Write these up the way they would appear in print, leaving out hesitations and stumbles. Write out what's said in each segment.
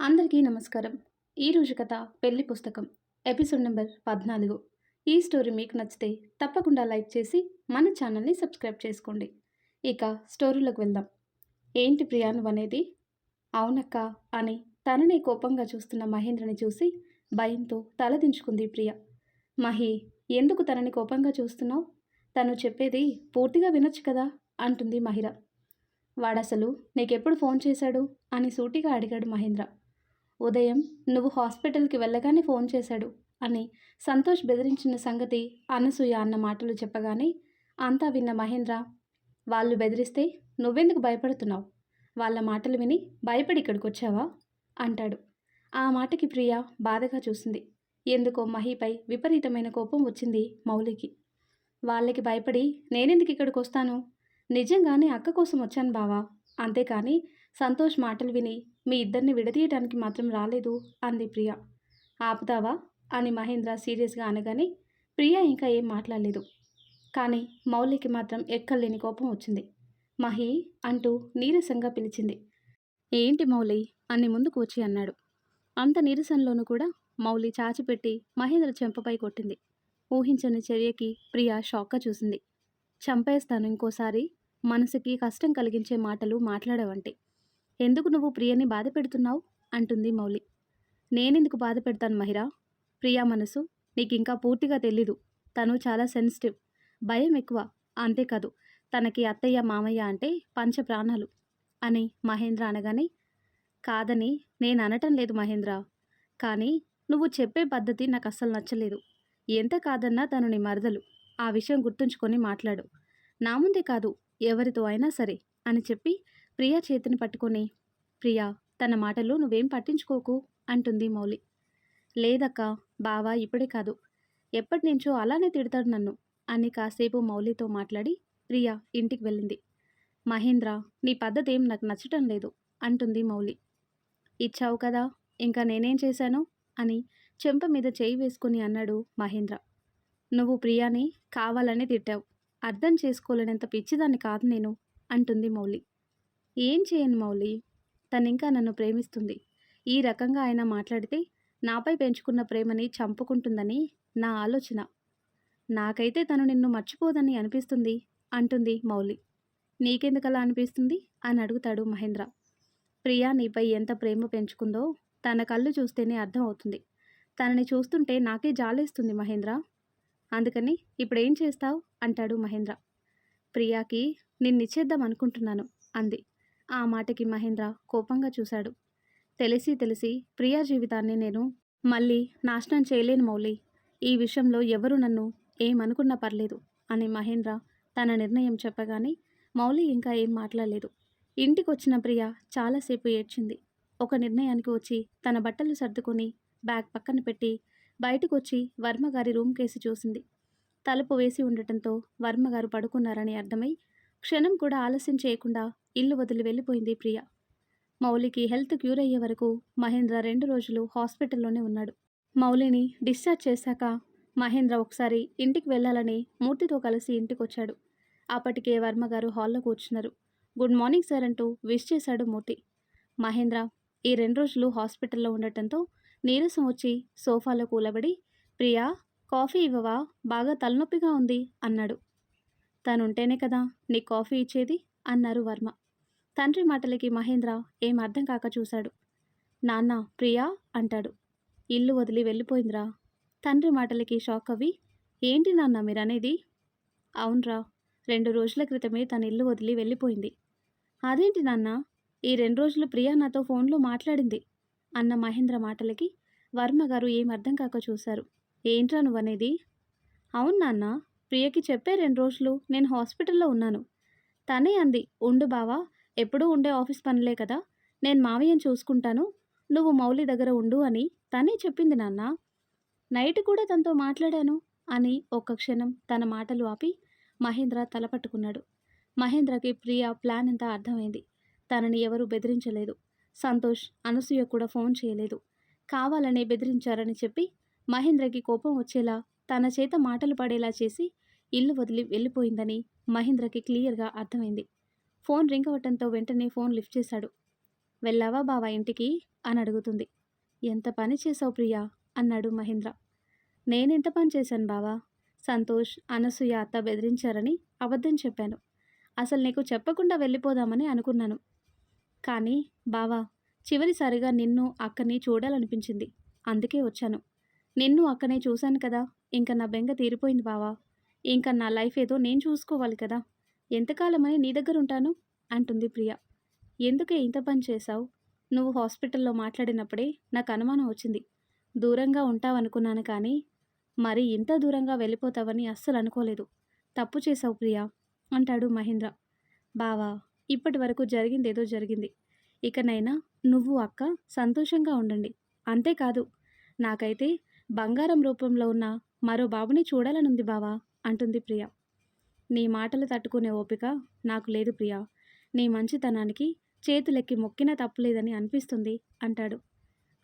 అందరికీ నమస్కారం. ఈరోజు కథ పెళ్లి పుస్తకం ఎపిసోడ్ నెంబర్ 14. ఈ స్టోరీ మీకు నచ్చితే తప్పకుండా లైక్ చేసి మన ఛానల్ని సబ్స్క్రైబ్ చేసుకోండి. ఇక స్టోరీలోకి వెళ్దాం. ఏంటి ప్రియా నువ్వనేది? అవునక్క అని తనని కోపంగా చూస్తున్న మహేంద్రని చూసి భయంతో తలదించుకుంది ప్రియ. మహి, ఎందుకు తనని కోపంగా చూస్తున్నావు? తను చెప్పేది పూర్తిగా వినొచ్చు కదా అంటుంది మహిర. వాడసలు నీకెప్పుడు ఫోన్ చేశాడు అని సూటిగా అడిగాడు మహేంద్ర. ఉదయం నువ్వు హాస్పిటల్కి వెళ్ళగానే ఫోన్ చేశాడు అని సంతోష్ బెదిరించిన సంగతి అనసూయ అన్న మాటలు చెప్పగానే అంతా విన్న మహేంద్ర, వాళ్ళు బెదిరిస్తే నువ్వెందుకు భయపడుతున్నావు? వాళ్ళ మాటలు విని భయపడి ఇక్కడికి వచ్చావా అంటాడు. ఆ మాటకి ప్రియ బాధగా చూసింది. ఎందుకో మహిపై విపరీతమైన కోపం వచ్చింది మౌలికి. వాళ్ళకి భయపడి నేనెందుకు ఇక్కడికి వస్తాను? నిజంగానే అక్క కోసం వచ్చాను బావా, అంతేకాని సంతోష్ మాటలు విని మీ ఇద్దరిని విడదీయటానికి మాత్రం రాలేదు అంది ప్రియ. ఆపుతావా అని మహేంద్ర సీరియస్గా అనగానే ప్రియ ఇంకా ఏం మాట్లాడలేదు. కానీ మౌలికి మాత్రం ఎక్కలేని కోపం వచ్చింది. మహి అంటూ నీరసంగా పిలిచింది. ఏంటి మౌలి అని ముందుకు వచ్చి అన్నాడు. అంత నీరసంలోనూ కూడా మౌలి చాచిపెట్టి మహేంద్ర చెంపపై కొట్టింది. ఊహించని చర్యకి ప్రియ షాక్గా చూసింది. చంపేస్తాను ఇంకోసారి మనసుకి కష్టం కలిగించే మాటలు మాట్లాడావంటే. ఎందుకు నువ్వు ప్రియని బాధ పెడుతున్నావు అంటుంది మౌలి. నేనెందుకు బాధ పెడతాను మహిరా? ప్రియా మనసు నీకింకా పూర్తిగా తెలీదు. తను చాలా సెన్సిటివ్, భయం ఎక్కువ. అంతేకాదు, తనకి అత్తయ్య మామయ్య అంటే పంచ ప్రాణాలు అని మహేంద్ర అనగానే, కాదని నేను అనటం లేదు మహేంద్ర, కానీ నువ్వు చెప్పే పద్ధతి నాకు అస్సలు నచ్చలేదు. ఎంత కాదన్నా తను నీ మరదలు, ఆ విషయం గుర్తుంచుకొని మాట్లాడు. నా ముందే కాదు, ఎవరితో అయినా సరే అని చెప్పి ప్రియా చేతిని పట్టుకొని, ప్రియా తన మాటలు నువ్వేం పట్టించుకోకు అంటుంది మౌలి. లేదక్క, బావా ఇప్పుడే కాదు, ఎప్పటి నుంచో అలానే తిడతాడు నన్ను అని కాసేపు మౌలితో మాట్లాడి ప్రియా ఇంటికి వెళ్ళింది. మహేంద్ర, నీ పద్ధతి ఏం నాకు నచ్చటం లేదు అంటుంది మౌలి. ఇచ్చావు కదా, ఇంకా నేనేం చేశాను అని చెంప మీద చేయి వేసుకుని అన్నాడు మహేంద్ర. నువ్వు ప్రియాని కావాలని తిట్టావు, అర్థం చేసుకోలేనంత పిచ్చిదాన్ని కాదు నేను అంటుంది మౌలి. ఏం చేయను మౌలి, తనింకా నన్ను ప్రేమిస్తుంది. ఈ రకంగా ఆయన మాట్లాడితే నాపై పెంచుకున్న ప్రేమని చంపుకుంటుందని నా ఆలోచన. నాకైతే తను నిన్ను మర్చిపోదని అనిపిస్తుంది అంటుంది మౌలి. నీకెందుకలా అనిపిస్తుంది అని అడుగుతాడు మహేంద్ర. ప్రియా నీపై ఎంత ప్రేమ పెంచుకుందో తన కళ్ళు చూస్తేనే అర్థం అవుతుంది. తనని చూస్తుంటే నాకే జాలేస్తుంది మహేంద్ర. అందుకని ఇప్పుడేం చేస్తావు అంటాడు మహేంద్ర. ప్రియాకి నిన్నిచ్చేద్దాం అనుకుంటున్నాను అంది. ఆ మాటకి మహేంద్ర కోపంగా చూశాడు. తెలిసి ప్రియా జీవితాన్ని నేను మళ్ళీ నాశనం చేయలేను మౌలి. ఈ విషయంలో ఎవరు నన్ను ఏమనుకున్నా పర్లేదు అని మహేంద్ర తన నిర్ణయం చెప్పగానే మౌలి ఇంకా ఏం మాట్లాడలేదు. ఇంటికొచ్చిన ప్రియ చాలాసేపు ఏడ్చింది. ఒక నిర్ణయానికి వచ్చి తన బట్టలు సర్దుకొని బ్యాగ్ పక్కన పెట్టి బయటకొచ్చి వర్మగారి రూమ్ కేసి చూసింది. తలుపు వేసి ఉండటంతో వర్మగారు పడుకున్నారని అర్థమై క్షణం కూడా ఆలస్యం చేయకుండా ఇల్లు వదిలి వెళ్ళిపోయింది ప్రియ. మౌలికి హెల్త్ క్యూర్ అయ్యే వరకు మహేంద్ర 2 రోజులు హాస్పిటల్లోనే ఉన్నాడు. మౌలిని డిశ్చార్జ్ చేశాక మహేంద్ర ఒకసారి ఇంటికి వెళ్ళాలని మూర్తితో కలిసి ఇంటికొచ్చాడు. అప్పటికే వర్మగారు హాల్లో కూర్చున్నారు. గుడ్ మార్నింగ్ సార్ అంటూ విష్ చేశాడు మూర్తి. మహేంద్ర ఈ 2 రోజులు హాస్పిటల్లో ఉండటంతో నీరసం వచ్చి సోఫాలో కూలబడి, ప్రియా కాఫీ ఇవ్వవా, బాగా తలనొప్పిగా ఉంది అన్నాడు. తనుంటేనే కదా నీ కాఫీ ఇచ్చేది అన్నారు వర్మ. తండ్రి మాటలకి మహేంద్ర ఏం అర్థం కాక చూశాడు. నాన్న ప్రియా అంటాడు. ఇల్లు వదిలి వెళ్ళిపోయిందిరా. తండ్రి మాటలకి షాక్ అవి, ఏంటి నాన్న మీరనేది? అవునరా, 2 రోజుల క్రితమే తన ఇల్లు వదిలి వెళ్ళిపోయింది. అదేంటి నాన్న, ఈ 2 రోజులు ప్రియా నాతో ఫోన్లో మాట్లాడింది అన్న మహేంద్ర మాటలకి వర్మగారు ఏం అర్థం కాక చూశారు. ఏంట్రా నువ్వనేది? అవును నాన్న, ప్రియకి చెప్పే 2 రోజులు నేను హాస్పిటల్లో ఉన్నాను. తనే అంది, ఉండు బావా, ఎప్పుడూ ఉండే ఆఫీస్ పనులే కదా, నేను మావయ్యని చూసుకుంటాను, నువ్వు మౌలి దగ్గర ఉండు అని తనే చెప్పింది నాన్న. నైట్ కూడా తనతో మాట్లాడాను అని ఒక్క క్షణం తన మాటలు ఆపి మహేంద్ర తలపట్టుకున్నాడు. మహేంద్రకి ప్రియ ప్లాన్ అంతా అర్థమైంది. తనని ఎవరూ బెదిరించలేదు. సంతోష్, అనసూయ కూడా ఫోన్ చేయలేదు. కావాలనే బెదిరించారని చెప్పి మహేంద్రకి కోపం వచ్చేలా తన చేత మాటలు పడేలా చేసి ఇల్లు వదిలి వెళ్ళిపోయిందని మహేంద్రకి క్లియర్గా అర్థమైంది. ఫోన్ రింగ్ అవటంతో వెంటనే ఫోన్ లిఫ్ట్ చేశాడు. వెళ్ళావా బావా ఇంటికి అని అడుగుతుంది. ఎంత పని చేసావు ప్రియా అన్నాడు మహేంద్ర. నేనెంత పని చేశాను బావా? సంతోష్, అనసూయ అత్త బెదిరించారని అబద్ధం చెప్పాను. అసలు నీకు చెప్పకుండా వెళ్ళిపోదామని అనుకున్నాను. కానీ బావా, చివరిసారిగా నిన్ను అక్కని చూడాలనిపించింది. అందుకే వచ్చాను. నిన్ను అక్కనే చూశాను కదా, ఇంక నా బెంగ తీరిపోయింది బావా. ఇంక నా లైఫ్ ఏదో నేను చూసుకోవాలి కదా. ఎంతకాలమని నీ దగ్గరుంటాను అంటుంది ప్రియ. ఎందుకే ఇంత పని చేశావు? నువ్వు హాస్పిటల్లో మాట్లాడినప్పుడే నాకు అనుమానం వచ్చింది. దూరంగా ఉంటావనుకున్నాను కానీ మరి ఇంత దూరంగా వెళ్ళిపోతావని అస్సలు అనుకోలేదు. తప్పు చేశావు ప్రియా అంటాడు మహేంద్ర. బావా, ఇప్పటి వరకు జరిగిందేదో జరిగింది. ఇకనైనా నువ్వు అక్క సంతోషంగా ఉండండి. అంతేకాదు, నాకైతే బంగారం రూపంలో ఉన్న మరో బాబుని చూడాలనుంది బావా అంటుంది ప్రియ. నీ మాటలు తట్టుకునే ఓపిక నాకు లేదు ప్రియా. నీ మంచితనానికి చేతులెక్కి మొక్కినా తప్పులేదని అనిపిస్తుంది అంటాడు.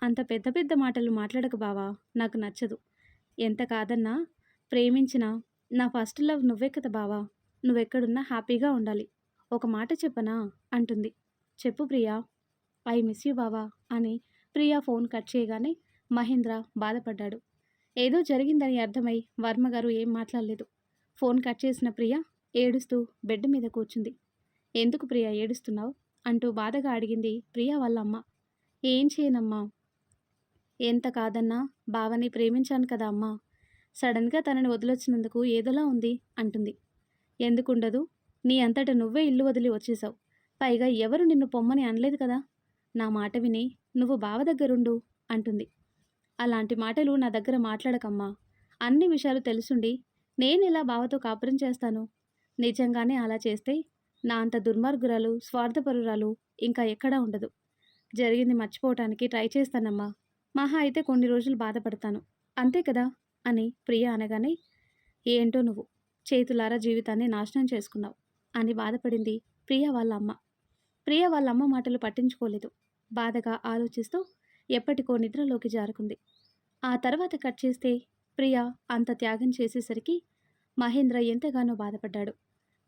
అంత పెద్ద పెద్ద మాటలు మాట్లాడక బావా, నాకు నచ్చదు. ఎంత కాదన్నా ప్రేమించినా నా ఫస్ట్ లవ్ నువ్వే కదా బావా. నువ్వెక్కడున్నా హ్యాపీగా ఉండాలి. ఒక మాట చెప్పనా అంటుంది. చెప్పు ప్రియా. ఐ మిస్ యూ బావా అని ప్రియా ఫోన్ కట్ చేయగానే మహేంద్ర బాధపడ్డాడు. ఏదో జరిగిందని అర్థమై వర్మగారు ఏం మాట్లాడలేదు. ఫోన్ కట్ చేసిన ప్రియ ఏడుస్తూ బెడ్ మీద కూర్చుంది. ఎందుకు ప్రియ ఏడుస్తున్నావు అంటూ బాధగా అడిగింది ప్రియ వాళ్ళ అమ్మ. ఏం చేయనమ్మా, ఎంత కాదన్నా బావని ప్రేమించాను కదా అమ్మా. సడన్గా తనని వదిలొచ్చినందుకు ఏదోలా ఉంది అంటుంది. ఎందుకుండదు, నీ అంతట నువ్వే ఇల్లు వదిలి వచ్చేసావు. పైగా ఎవరు నిన్ను పొమ్మని అనలేదు కదా. నా మాట విని నువ్వు బావ దగ్గరుండు అంటుంది. అలాంటి మాటలు నా దగ్గర మాట్లాడకమ్మా. అన్ని విషయాలు తెలుసుండి నేనెలా బావతో కాపురం చేస్తాను? నిజంగానే అలా చేస్తే నా అంత దుర్మార్గురాలు, స్వార్థపరురాలు ఇంకా ఎక్కడా ఉండదు. జరిగింది మర్చిపోవటానికి ట్రై చేస్తానమ్మా. మహా అయితే కొన్ని రోజులు బాధపడతాను, అంతే కదా అని ప్రియ అనగానే, ఏంటో నువ్వు చేతులారా జీవితాన్ని నాశనం చేసుకున్నావు అని బాధపడింది ప్రియ వాళ్ళ అమ్మ. ప్రియ వాళ్ళ అమ్మ మాటలు పట్టించుకోలేదు. బాధగా ఆలోచిస్తూ ఎప్పటికో నిద్రలోకి జారుకుంది. ఆ తర్వాత కట్ చేస్తే ప్రియ అంత త్యాగం చేసేసరికి మహేంద్ర ఎంతగానో బాధపడ్డాడు.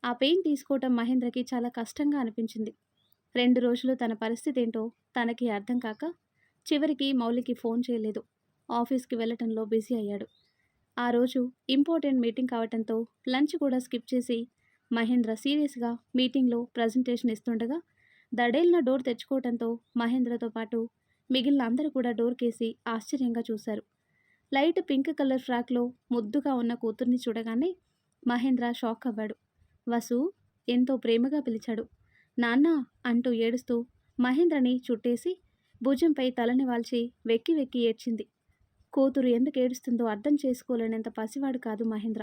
ఆ పెయిన్ తీసుకోవటం మహేంద్రకి చాలా కష్టంగా అనిపించింది. 2 రోజులు తన పరిస్థితి ఏంటో తనకి అర్థం కాక చివరికి మౌలికి ఫోన్ చేయలేదు. ఆఫీస్కి వెళ్ళటంలో బిజీ అయ్యాడు. ఆ రోజు ఇంపార్టెంట్ మీటింగ్ కావటంతో లంచ్ కూడా స్కిప్ చేసి మహేంద్ర సీరియస్గా మీటింగ్లో ప్రజెంటేషన్ ఇస్తుండగా దడేలిన డోర్ తెచ్చుకోవటంతో మహేంద్రతో పాటు మిగిలిన అందరూ కూడా డోర్ కేసి ఆశ్చర్యంగా చూశారు. లైట్ పింక్ కలర్ ఫ్రాక్లో ముద్దుగా ఉన్న కూతుర్ని చూడగానే మహేంద్ర షాక్ అవ్వాడు. వసు ఎంతో ప్రేమగా పిలిచాడు. నాన్న అంటూ ఏడుస్తూ మహేంద్రని చుట్టేసి భుజంపై తలని వాల్చి వెక్కి వెక్కి ఏడ్చింది. కూతురు ఎందుకు ఏడుస్తుందో అర్థం చేసుకోలేనంత పసివాడు కాదు మహేంద్ర.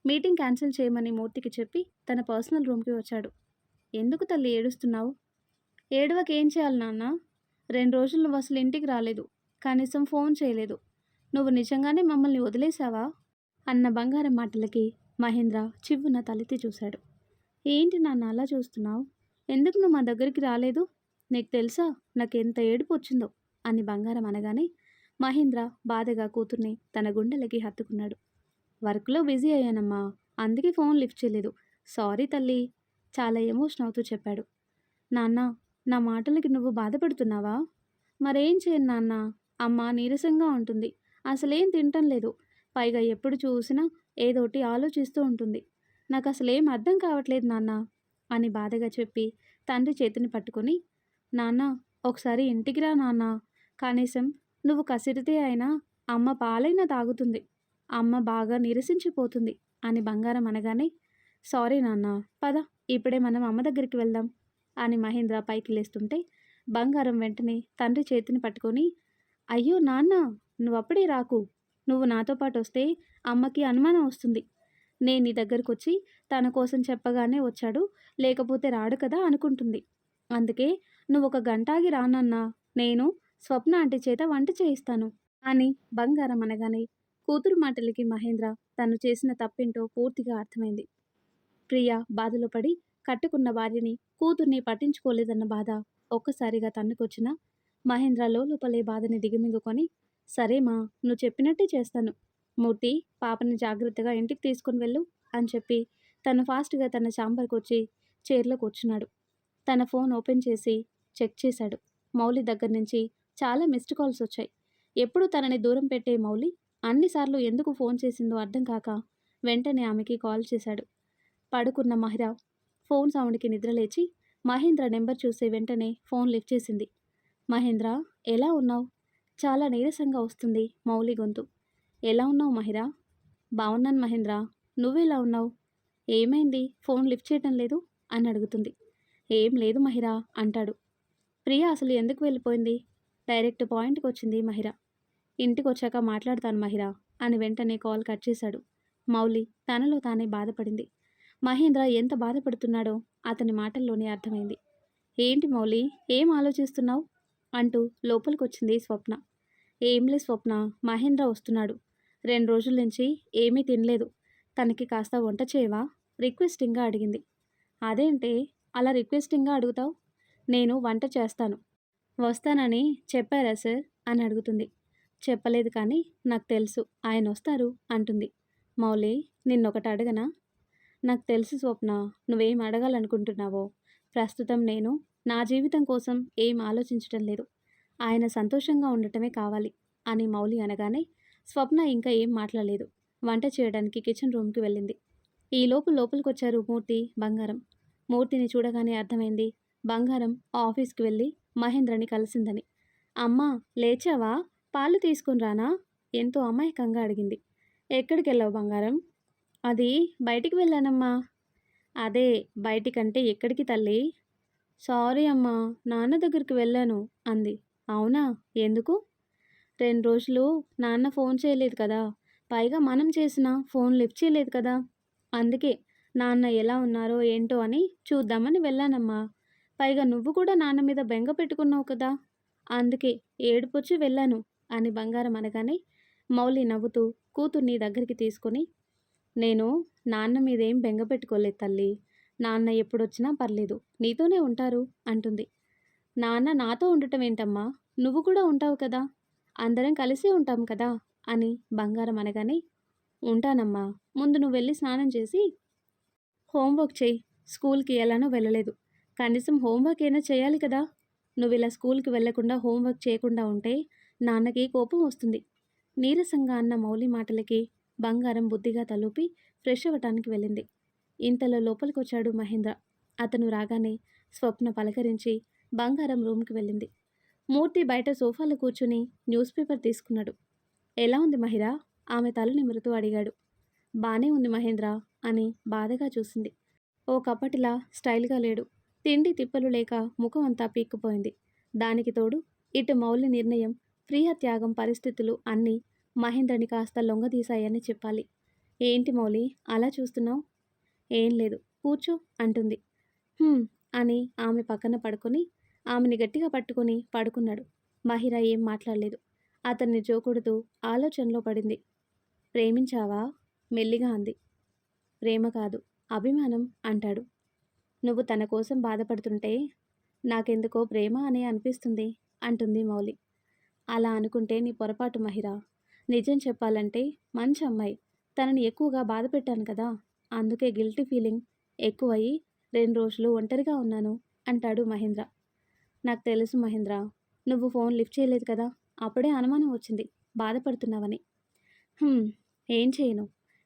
మీటింగ్ క్యాన్సిల్ చేయమని మూర్తికి చెప్పి తన పర్సనల్ రూమ్కి వచ్చాడు. ఎందుకు తల్లి ఏడుస్తున్నావు? ఏడవకేం చేయాలి నాన్న? 2 రోజులు నువ్వు అసలు ఇంటికి రాలేదు, కనీసం ఫోన్ చేయలేదు. నువ్వు నిజంగానే మమ్మల్ని వదిలేశావా అన్న బంగారం మాటలకి మహేంద్ర చివ్వున తలెత్తి చూశాడు. ఏంటి నాన్న అలా చూస్తున్నావు? ఎందుకు నువ్వు మా దగ్గరికి రాలేదు? నీకు తెలుసా నాకెంత ఏడుపు వచ్చిందో అని బంగారం అనగానే మహేంద్ర బాధగా కూతుర్ని తన గుండెలకి హత్తుకున్నాడు. వర్క్లో బిజీ అయ్యానమ్మా, అందుకే ఫోన్ లిఫ్ట్ చేయలేదు. సారీ తల్లి చాలా ఎమోషన్ అవుతూ చెప్పాడు. నాన్న, నా మాటలకి నువ్వు బాధపడుతున్నావా? మరేం చేయను నాన్న, అమ్మ నీరసంగా ఉంటుంది, అసలేం తింటం లేదు, పైగా ఎప్పుడు చూసినా ఏదోటి ఆలోచిస్తూ ఉంటుంది. నాకు అసలేం అర్థం కావట్లేదు నాన్న అని బాధగా చెప్పి తండ్రి చేతిని పట్టుకొని, నాన్న ఒకసారి ఇంటికి రా నాన్న, కనీసం నువ్వు కసిరితే అయినా అమ్మ పాలైనా తాగుతుంది, అమ్మ బాగా నీరసించిపోతుంది అని బంగారం అనగానే, సారీ నాన్న, పద ఇప్పుడే మనం అమ్మ దగ్గరికి వెళ్దాం అని మహేంద్ర పైకి లేస్తుంటే బంగారం వెంటనే తండ్రి చేతిని పట్టుకొని, అయ్యో నాన్న, నువ్వప్పుడే రాకు, నువ్వు నాతో పాటు వస్తే అమ్మకి అనుమానం వస్తుంది. నేను నీ దగ్గరకు వచ్చి తన కోసం చెప్పగానే వచ్చాడు, లేకపోతే రాడు కదా అనుకుంటుంది. అందుకే నువ్వు 1 గంట ఆగి రానన్నా, నేను స్వప్న ఆంటీ చేత వంట చేయిస్తాను అని బంగారం అనగానే కూతురు మాటలకి మహేంద్ర తను చేసిన తప్పేంటో పూర్తిగా అర్థమైంది. ప్రియ బాధలో పడి కట్టుకున్న భార్యని, కూతుర్ని పట్టించుకోలేదన్న బాధ ఒక్కసారిగా తన్నుకొచ్చిన మహేంద్ర లోపలే బాధని దిగమింగుకొని, సరేమా, నువ్వు చెప్పినట్టే చేస్తాను. మూర్తి, పాపని జాగ్రత్తగా ఇంటికి తీసుకుని వెళ్ళు అని చెప్పి తను ఫాస్ట్గా తన ఛాంబర్కి వచ్చి చైర్లో కూర్చున్నాడు. తన ఫోన్ ఓపెన్ చేసి చెక్ చేశాడు. మౌలి దగ్గర నుంచి చాలా మిస్డ్ కాల్స్ వచ్చాయి. ఎప్పుడు తనని దూరం పెట్టే మౌలి అన్నిసార్లు ఎందుకు ఫోన్ చేసిందో అర్థం కాక వెంటనే ఆమెకి కాల్ చేశాడు. పడుకున్న మహిర ఫోన్ సౌండ్కి నిద్రలేచి మహేంద్ర నెంబర్ చూసే వెంటనే ఫోన్ లిఫ్ట్ చేసింది. మహేంద్ర, ఎలా ఉన్నావు? చాలా నీరసంగా వస్తుంది మౌలి గొంతు. ఎలా ఉన్నావు మహిరా? బాగున్నాను మహేంద్ర, నువ్వెలా ఉన్నావు? ఏమైంది ఫోన్ లిఫ్ట్ చేయటం లేదు అని అడుగుతుంది. ఏం లేదు మహిరా అంటాడు. ప్రియ అసలు ఎందుకు వెళ్ళిపోయింది? డైరెక్ట్ పాయింట్కి వచ్చింది మహిర. ఇంటికి వచ్చాక మాట్లాడతాను మహిరా అని వెంటనే కాల్ కట్ చేశాడు. మౌలి తనలో తానే బాధపడింది. మహేంద్ర ఎంత బాధపడుతున్నాడో అతని మాటల్లోనే అర్థమైంది. ఏంటి మౌలి, ఏం ఆలోచిస్తున్నావు అంటూ లోపలికొచ్చింది స్వప్న. ఏంలే స్వప్న, మహేంద్ర వస్తున్నాడు. 2 రోజుల నుంచి ఏమీ తినలేదు. తనకి కాస్త వంట చేయవా? రిక్వెస్టింగ్గా అడిగింది. అదేంటే అలా రిక్వెస్టింగ్గా అడుగుతావు? నేను వంట చేస్తాను. వస్తానని చెప్పారా సార్ అని అడుగుతుంది. చెప్పలేదు కానీ నాకు తెలుసు ఆయన వస్తారు అంటుంది. మౌలి, నిన్నొకటి అడగనా? నాకు తెలుసు స్వప్న, నువ్వేం అడగాలనుకుంటున్నావో. ప్రస్తుతం నేను నా జీవితం కోసం ఏం ఆలోచించటం లేదు. ఆయన సంతోషంగా ఉండటమే కావాలి అని మౌలి అనగానే స్వప్న ఇంకా ఏం మాట్లాడలేదు. వంట చేయడానికి కిచెన్ రూమ్కి వెళ్ళింది. ఈలోపు లోపలికొచ్చారు మూర్తి, బంగారం. మూర్తిని చూడగానే అర్థమైంది బంగారం ఆఫీస్కి వెళ్ళి మహేంద్రని కలిసిందని. అమ్మా, లేచావా? పాలు తీసుకుని రానా? ఎంతో అమాయకంగా అడిగింది. ఎక్కడికి వెళ్ళావు బంగారం? అది బయటికి వెళ్ళానమ్మా. అదే బయటికంటే ఎక్కడికి తల్లి? సారీ అమ్మా, నాన్న దగ్గరికి వెళ్ళాను అంది. అవునా, ఎందుకు? 2 రోజులు నాన్న ఫోన్ చేయలేదు కదా, పైగా మనం చేసినా ఫోన్ లిఫ్ట్ చేయలేదు కదా, అందుకే నాన్న ఎలా ఉన్నారో ఏంటో అని చూద్దామని వెళ్ళానమ్మా. పైగా నువ్వు కూడా నాన్న మీద బెంగ పెట్టుకున్నావు కదా, అందుకే ఏడుపొచ్చి వెళ్ళాను అని బంగారం అనగానే మౌలి నవ్వుతూ కూతుర్ని దగ్గరికి తీసుకొని, నేను నాన్న మీదేం బెంగ పెట్టుకోలేదు తల్లి. నాన్న ఎప్పుడొచ్చినా పర్లేదు, నీతోనే ఉంటారు అంటుంది. నాన్న నాతో ఉండటం ఏంటమ్మా, నువ్వు కూడా ఉంటావు కదా, అందరం కలిసే ఉంటాం కదా అని బంగారం అనగానే, ఉంటానమ్మా, ముందు నువ్వు వెళ్ళి స్నానం చేసి హోంవర్క్ చేయి. స్కూల్కి ఎలానో వెళ్ళలేదు, కనీసం హోంవర్క్ అయినా చేయాలి కదా. నువ్వు ఇలా స్కూల్కి వెళ్లకుండా హోంవర్క్ చేయకుండా ఉంటే నాన్నకి కోపం వస్తుంది. నీరసంగా అన్న మౌలి మాటలకి బంగారం బుద్ధిగా తలూపి ఫ్రెష్ అవ్వటానికి వెళ్ళింది. ఇంతలో లోపలికొచ్చాడు మహేంద్ర. అతను రాగానే స్వప్న పలకరించి బంగారం రూమ్కి వెళ్ళింది. మూర్తి బయట సోఫాలో కూర్చుని న్యూస్ పేపర్ తీసుకున్నాడు. ఎలా ఉంది మహిరా? ఆమె తల నిమురుతూ అడిగాడు. బానే ఉంది మహేంద్ర అని బాధగా చూసింది. ఓ కప్పటిలా స్టైల్గా లేడు. తిండి తిప్పలు లేక ముఖం అంతా పీక్కుపోయింది. దానికి తోడు ఇటు మౌలి నిర్ణయం, ప్రియ త్యాగం పరిస్థితులు అన్నీ మహేంద్రని కాస్త లొంగదీశాయని చెప్పాలి. ఏంటి మౌలి అలా చూస్తున్నావు? ఏం లేదు, కూర్చో అంటుంది. అని ఆమె పక్కన పడుకొని ఆమెని గట్టిగా పట్టుకొని పడుకున్నాడు. మహిర ఏం మాట్లాడలేదు. అతన్ని జోకొడుతూ ఆలోచనలో పడింది. ప్రేమించావా? మెల్లిగా అంది. ప్రేమ కాదు, అభిమానం అంటాడు. నువ్వు తన కోసం బాధపడుతుంటే నాకెందుకో ప్రేమ అనే అనిపిస్తుంది అంటుంది మౌలి. అలా అనుకుంటే నీ పొరపాటు మహిరా. నిజం చెప్పాలంటే మంచి అమ్మాయి, తనని ఎక్కువగా బాధ పెట్టాను కదా, అందుకే గిల్టీ ఫీలింగ్ ఎక్కువయ్యి 2 రోజులు ఒంటరిగా ఉన్నాను అంటాడు మహేంద్ర. నాకు తెలుసు మహేంద్ర, నువ్వు ఫోన్ లిఫ్ట్ చేయలేదు కదా, అప్పుడే అనుమానం వచ్చింది బాధపడుతున్నావని. ఏం చేయను,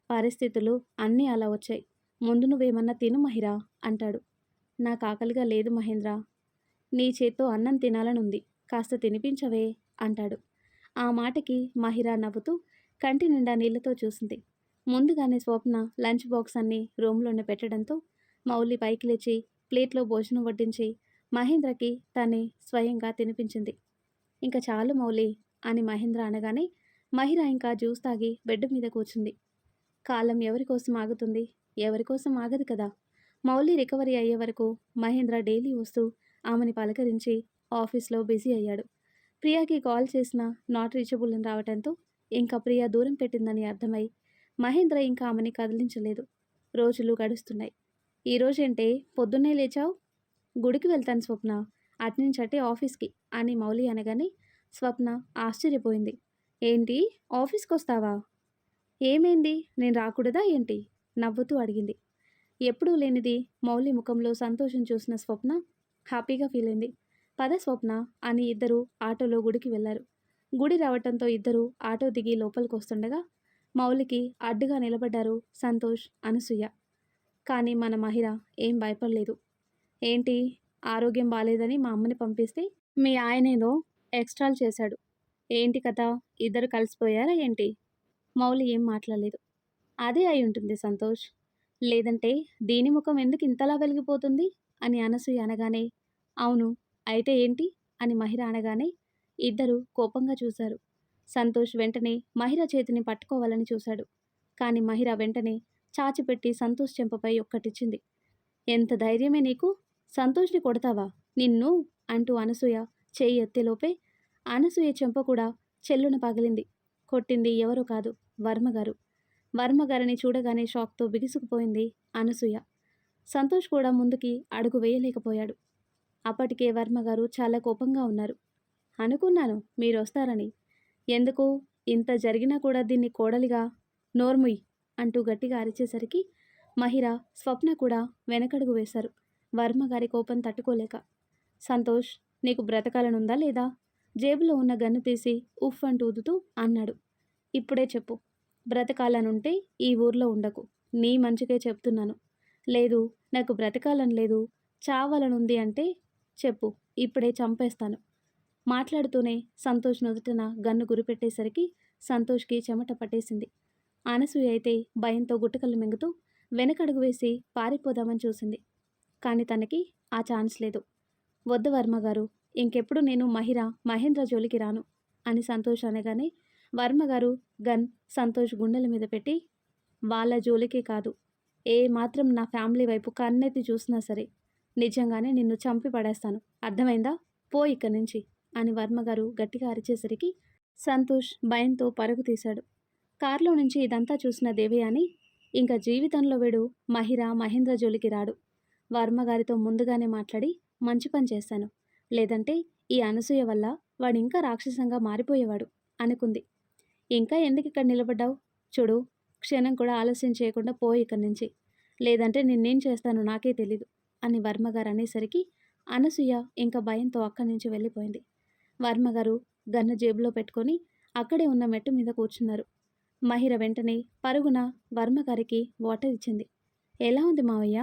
పరిస్థితులు అన్నీ అలా వచ్చాయి. ముందు నువ్వేమన్నా తిను మహిరా అంటాడు. నాకు ఆకలిగా లేదు మహేంద్ర, నీ చేత్తో అన్నం తినాలనుంది, కాస్త తినిపించవే అంటాడు. ఆ మాటకి మహిరా నవ్వుతూ కంటి నిండా నీళ్లతో చూసింది. ముందుగానే స్వప్న లంచ్ బాక్స్ అన్ని రూమ్లోనే పెట్టడంతో మౌలి పైకి లేచి ప్లేట్లో భోజనం వడ్డించి మహేంద్రకి తనే స్వయంగా తినిపించింది. ఇంకా చాలు మౌలి అని మహేంద్ర అనగానే మహిర ఇంకా జ్యూస్ తాగి బెడ్ మీద కూర్చుంది. కాలం ఎవరికోసం ఆగుతుంది? ఎవరికోసం ఆగదు కదా. మౌలి రికవరీ అయ్యే వరకు మహేంద్ర డైలీ వస్తూ ఆమెని పలకరించి ఆఫీస్లో బిజీ అయ్యాడు. ప్రియాకి కాల్ చేసినా నాట్ రీచబుల్ అని రావడంతో ఇంకా ప్రియా దూరం పెట్టిందని అర్థమై మహేంద్ర ఇంకా ఆమెని కదిలించలేదు. రోజులు గడుస్తున్నాయి. ఈరోజేంటే పొద్దున్నే లేచావు? గుడికి వెళ్తాను స్వప్న, అటే ఆఫీస్కి అని మౌలి అనగానే స్వప్న ఆశ్చర్యపోయింది. ఏంటి, ఆఫీస్కి వస్తావా? ఏమైంది, నేను రాకూడదా ఏంటి నవ్వుతూ అడిగింది. ఎప్పుడూ లేనిది మౌలి ముఖంలో సంతోషం చూసిన స్వప్న హ్యాపీగా ఫీల్ అయింది. పద స్వప్న అని ఇద్దరు ఆటోలో గుడికి వెళ్లారు. గుడి రావటంతో ఇద్దరు ఆటో దిగి లోపలికొస్తుండగా మౌలికి అడ్డుగా నిలబడ్డారు సంతోష్, అనసూయ. కానీ మన మహిర ఏం భయపడలేదు. ఏంటి, ఆరోగ్యం బాలేదని మా అమ్మని పంపిస్తే మీ ఆయనేదో ఎక్స్ట్రాలు చేశాడు. ఏంటి కథ, ఇద్దరు కలిసిపోయారా ఏంటి? మౌలి ఏం మాట్లాడలేదు. అదే అయి ఉంటుంది సంతోష్. లేదంటే దీని ముఖం ఎందుకు ఇంతలా వెలిగిపోతుంది అని అనసూయ అనగానే, అవును అయితే ఏంటి అని మహిర అనగానే ఇద్దరు కోపంగా చూశారు. సంతోష్ వెంటనే మహిర చేతిని పట్టుకోవాలని చూశాడు. కానీ మహిర వెంటనే చాచిపెట్టి సంతోష్ చెంపపై ఒక్కటిచ్చింది. ఎంత ధైర్యమే నీకు, సంతోష్ని కొడతావా నిన్ను అంటూ అనసూయ చేయి ఎత్తేలోపే అనసూయ చెంప కూడా చెల్లున పగిలింది. కొట్టింది ఎవరో కాదు, వర్మగారు. వర్మగారిని చూడగానే షాక్తో బిగుసుకుపోయింది అనసూయ. సంతోష్ కూడా ముందుకి అడుగు వేయలేకపోయాడు. అప్పటికే వర్మగారు చాలా కోపంగా ఉన్నారు. అనుకున్నాను మీరు వస్తారని. ఎందుకు, ఇంత జరిగినా కూడా దీన్ని కోడలిగా నోర్ముయ్ అంటూ గట్టిగా అరిచేసరికి మహిర, స్వప్న కూడా వెనకడుగు వేశారు, వర్మగారి కోపం తట్టుకోలేక. సంతోష్, నీకు బ్రతకాలనుందా లేదా? జేబులో ఉన్న గన్ను తీసి ఉఫ్ అంటూ ఊదుతూ అన్నాడు. ఇప్పుడే చెప్పు, బ్రతకాలనుంటే ఈ ఊర్లో ఉండకు. నీ మంచికే చెప్తున్నాను. లేదు, నాకు బ్రతకాలని లేదు, చావాలనుంది అంటే చెప్పు, ఇప్పుడే చంపేస్తాను. మాట్లాడుతూనే సంతోష్ నుదుటన గన్ను గురిపెట్టేసరికి సంతోష్కి చెమట పట్టేసింది. అనసూయ అయితే భయంతో గుట్టకళ్ళు మింగుతూ వెనకడుగు వేసి పారిపోదామని చూసింది. కానీ తనకి ఆ ఛాన్స్ లేదు. వద్దు వర్మగారు, ఇంకెప్పుడు నేను మహేంద్ర జోలికి రాను అని సంతోష్ అనగానే వర్మగారు గన్ సంతోష్ గుండెల మీద పెట్టి, వాళ్ళ జోలికే కాదు, ఏ మాత్రం నా ఫ్యామిలీ వైపు కన్నెత్తి చూసినా సరే నిజంగానే నిన్ను చంపి పడేస్తాను, అర్థమైందా? పో ఇక్కడి నుంచి అని వర్మగారు గట్టిగా అరిచేసరికి సంతోష్ భయంతో పరుగు తీశాడు. కారులో నుంచి ఇదంతా చూసిన దేవయాని, ఇంకా జీవితంలో వీడు మహేంద్ర జోలికి రాడు. వర్మగారితో ముందుగానే మాట్లాడి మంచి పని చేశాను, లేదంటే ఈ అనసూయ వల్ల వాడు ఇంకా రాక్షసంగా మారిపోయేవాడు అనుకుంది. ఇంకా ఎందుకు ఇక్కడ నిలబడ్డావు? చూడు, క్షణం కూడా ఆలస్యం చేయకుండా పో ఇక్కడి నుంచి, లేదంటే నిన్నేం చేస్తానో నాకే తెలీదు అని వర్మగారు అనేసరికి అనసూయ ఇంకా భయంతో అక్కడి నుంచి వెళ్ళిపోయింది. వర్మగారు గన్ను జేబులో పెట్టుకొని అక్కడే ఉన్న మెట్టు మీద కూర్చున్నారు. మహిర వెంటనే పరుగున వర్మగారికి వాటర్ ఇచ్చింది. ఎలా ఉంది మావయ్య?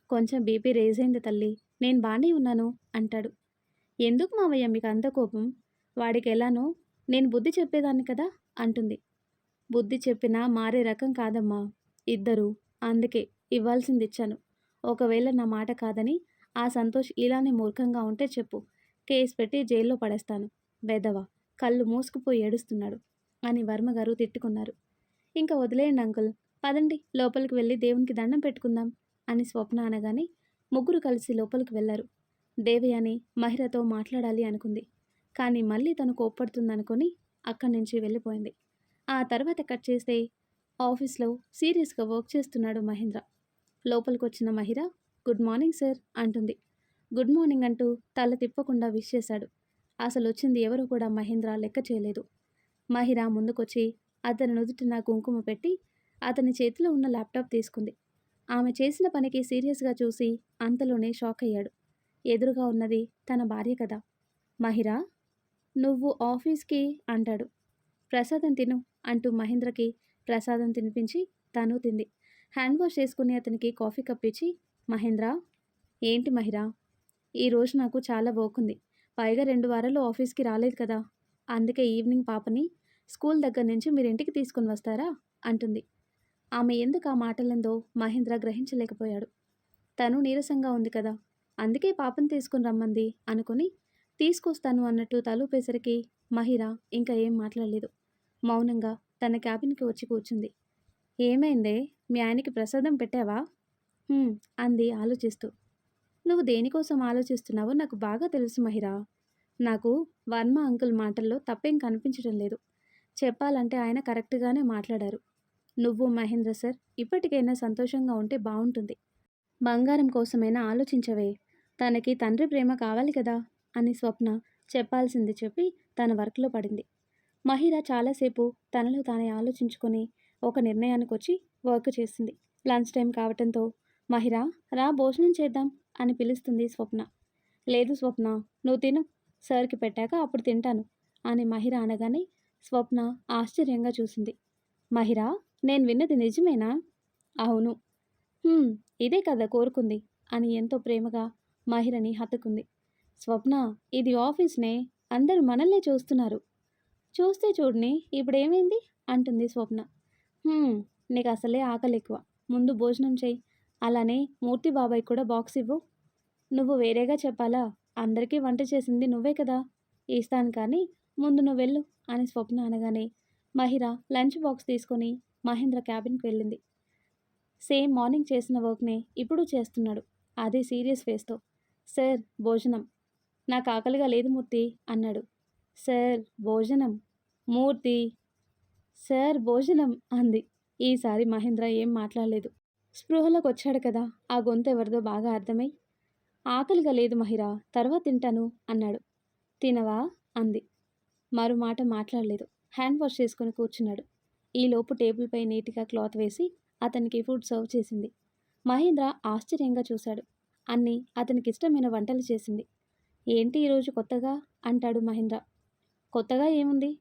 కొంచెం బీపీ రేజ్ అయింది తల్లి, నేను బాగానే ఉన్నాను అంటాడు. ఎందుకు మావయ్య మీకు అంత కోపం? వాడికి ఎలానో నేను బుద్ధి చెప్పేదాన్ని కదా అంటుంది. బుద్ధి చెప్పినా మారే రకం కాదమ్మా ఇద్దరు, అందుకే ఇవ్వాల్సింది ఇచ్చాను. ఒకవేళ నా మాట కాదని ఆ సంతోష్ ఇలానే మూర్ఖంగా ఉంటే చెప్పు, కేసు పెట్టి జైల్లో పడేస్తాను. బెదవ, కళ్ళు మూసుకుపోయి ఏడుస్తున్నాడు అని వర్మగారు తిట్టుకున్నారు. ఇంకా వదిలేయండి అంకుల్, పదండి లోపలికి వెళ్ళి దేవునికి దండం పెట్టుకుందాం అని స్వప్న అనగానే ముగ్గురు కలిసి లోపలికి వెళ్లారు. దేవయాని మహిరతో మాట్లాడాలి అనుకుంది. కానీ మళ్ళీ తను కోప్పడుతుందనుకొని అక్కడి నుంచి వెళ్ళిపోయింది. ఆ తర్వాత కట్ చేస్తే ఆఫీస్లో సీరియస్గా వర్క్ చేస్తున్నాడు మహేంద్ర. లోపలికొచ్చిన మహిర, గుడ్ మార్నింగ్ సార్ అంటుంది. గుడ్ మార్నింగ్ అంటూ తల తిప్పకుండా విష్ చేశాడు. అసలు వచ్చింది ఎవరో కూడా మహేంద్ర లెక్క చేయలేదు. మహిర ముందుకొచ్చి అతని నుదుటిన కుంకుమ పెట్టి అతని చేతిలో ఉన్న ల్యాప్టాప్ తీసుకుంది. ఆమె చేసిన పనికి సీరియస్గా చూసి అంతలోనే షాక్ అయ్యాడు. ఎదురుగా ఉన్నది తన భార్య కదా. మహిరా, నువ్వు ఆఫీస్కి అంటాడు. ప్రసాదం తిను అంటూ మహేంద్రకి ప్రసాదం తినిపించి తను తింది. హ్యాండ్ వాష్ చేసుకుని అతనికి కాఫీ కప్ ఇచ్చి, మహేంద్ర, ఏంటి మహిరా, ఈరోజు నాకు చాలా వర్క్ ఉంది, పైగా 2 వారాలు ఆఫీస్కి రాలేదు కదా, అందుకే ఈవినింగ్ పాపని స్కూల్ దగ్గర నుంచి మీరు ఇంటికి తీసుకుని వస్తారా అంటుంది. ఆమె ఎందుకు ఆ మాటలందో మహేంద్ర గ్రహించలేకపోయాడు. తను నీరసంగా ఉంది కదా, అందుకే పాపను తీసుకుని రమ్మంది అనుకుని తీసుకొస్తాను అన్నట్టు తలూపేసరికి మహిర ఇంకా ఏం మాట్లాడలేదు. మౌనంగా తన క్యాబిన్కి వచ్చి కూర్చుంది. ఏమైందే, మీ ఆయనకి ప్రసాదం పెట్టావా? అంది ఆలోచిస్తూ. నువ్వు దేనికోసం ఆలోచిస్తున్నావో నాకు బాగా తెలుసు మహిరా. నాకు వర్మ అంకుల్ మాటల్లో తప్పేం కనిపించడం లేదు. చెప్పాలంటే ఆయన కరెక్ట్గానే మాట్లాడారు. నువ్వు మహేంద్ర సార్ ఇప్పటికైనా సంతోషంగా ఉంటే బాగుంటుంది. బంగారం కోసమైనా ఆలోచించవే, తనకి తండ్రి ప్రేమ కావాలి కదా అని స్వప్న చెప్పాల్సింది చెప్పి తన వర్క్లో పడింది. మహిర చాలాసేపు తనలో తానే ఆలోచించుకొని ఒక నిర్ణయానికి వచ్చి వర్క్ చేసింది. లంచ్ టైం కావటంతో మహిర, రా భోజనం చేద్దాం అని పిలుస్తుంది స్వప్న. లేదు స్వప్న, నువ్వు తిను, సార్కి పెట్టాక అప్పుడు తింటాను అని మహిర అనగానే స్వప్న ఆశ్చర్యంగా చూసింది. మహిరా, నేను విన్నది నిజమేనా? అవును. "హ్మ్, ఇదే కదా కోరుకుంది" అని ఎంతో ప్రేమగా మహిరని హత్తుకుంది. స్వప్న, ఇది ఆఫీస్‌నే, అందరూ మనల్నే చూస్తున్నారు. చూస్తే చూడని ఇప్పుడేమైంది అంటుంది స్వప్న. "హ్మ్, నీకు అసలే ఆకలెక్కువ. ముందు భోజనం చెయ్యి. అలానే మూర్తి బాబాయ్ కూడా బాక్స్ ఇవ్వు." "నువ్వు వేరేగా చెప్పాలా? అందరికీ వంట చేసింది నువ్వే కదా. ఇస్తాను కానీ ముందు నువ్వెళ్ళు" అని స్వప్న అనగానే మహిర లంచ్ బాక్స్ తీసుకొని మహేంద్ర క్యాబిన్‌కి వెళ్ళింది. సేమ్ మార్నింగ్ చేసిన వర్క్‌నే ఇప్పుడు చేస్తున్నాడు. అదే సీరియస్ ఫేస్‌తో. "సార్, భోజనం." "నాకు ఆకలిగా లేదు మూర్తి" అన్నాడు. "సార్, భోజనం." "మూర్తి." "సార్, భోజనం" అంది. ఈసారి మహేంద్ర ఏం మాట్లాడలేదు. స్పృహలోకొచ్చాడు కదా, ఆ గొంతు ఎవరిదో బాగా అర్థమై, "ఆకలిగా లేదు మహిరా, తర్వాత తింటాను" అన్నాడు. "తినవా?" అంది. మరో మాట మాట్లాడలేదు. హ్యాండ్ వాష్ చేసుకొని కూర్చున్నాడు. ఈలోపు టేబుల్‌పై నీట్‌గా క్లాత్ వేసి అతనికి ఫుడ్ సర్వ్ చేసింది. మహేంద్ర ఆశ్చర్యంగా చూశాడు. అన్నీ అతనికిష్టమైన వంటలు చేసింది. "ఏంటి ఈరోజు కొత్తగా?" అంటాడు మహేంద్ర. "కొత్తగా ఏముంది?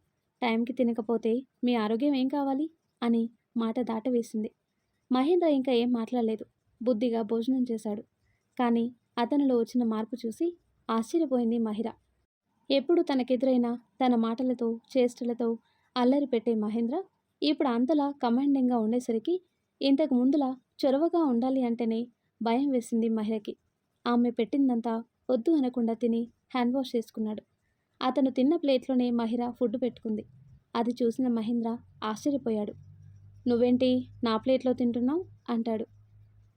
టైంకి తినకపోతే మీ ఆరోగ్యం ఏం కావాలి?" అని మాట దాటవేసింది. మహేంద్ర ఇంకా ఏం మాట్లాడలేదు. బుద్ధిగా భోజనం చేశాడు. కానీ అతనిలో వచ్చిన మార్పు చూసి ఆశ్చర్యపోయింది మహిర. ఎప్పుడు తనకెదురైనా తన మాటలతో, చేష్టలతో అల్లరి పెట్టే మహేంద్ర ఇప్పుడు అంతలా కమాండింగ్‌గా ఉండేసరికి ఇంతకు ముందులా చొరవగా ఉండాలి అంటేనే భయం వేసింది మహిరకి. ఆమె పెట్టిందంతా వద్దు అనకుండా తిని హ్యాండ్ వాష్ చేసుకున్నాడు. అతను తిన్న ప్లేట్‌లోనే మహిర ఫుడ్ పెట్టుకుంది. అది చూసిన మహేంద్ర ఆశ్చర్యపోయాడు. "నువ్వేంటి నా ప్లేట్‌లో తింటున్నావు?" అంటాడు.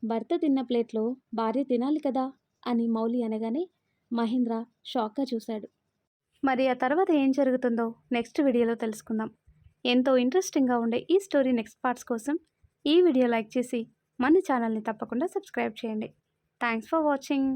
భర్త తిన్న ప్లేట్‌లో భార్య తినాలి కదా అని మౌలి అనగానే మహేంద్ర షాక్‌గా చూశాడు. మరి ఆ తర్వాత ఏం జరుగుతుందో నెక్స్ట్ వీడియోలో తెలుసుకుందాం. ఎంతో ఇంట్రెస్టింగ్‌గా ఉండే ఈ స్టోరీ నెక్స్ట్ పార్ట్స్ కోసం ఈ వీడియో లైక్ చేసి మన ఛానల్ని తప్పకుండా సబ్స్క్రైబ్ చేయండి. Thanks for watching.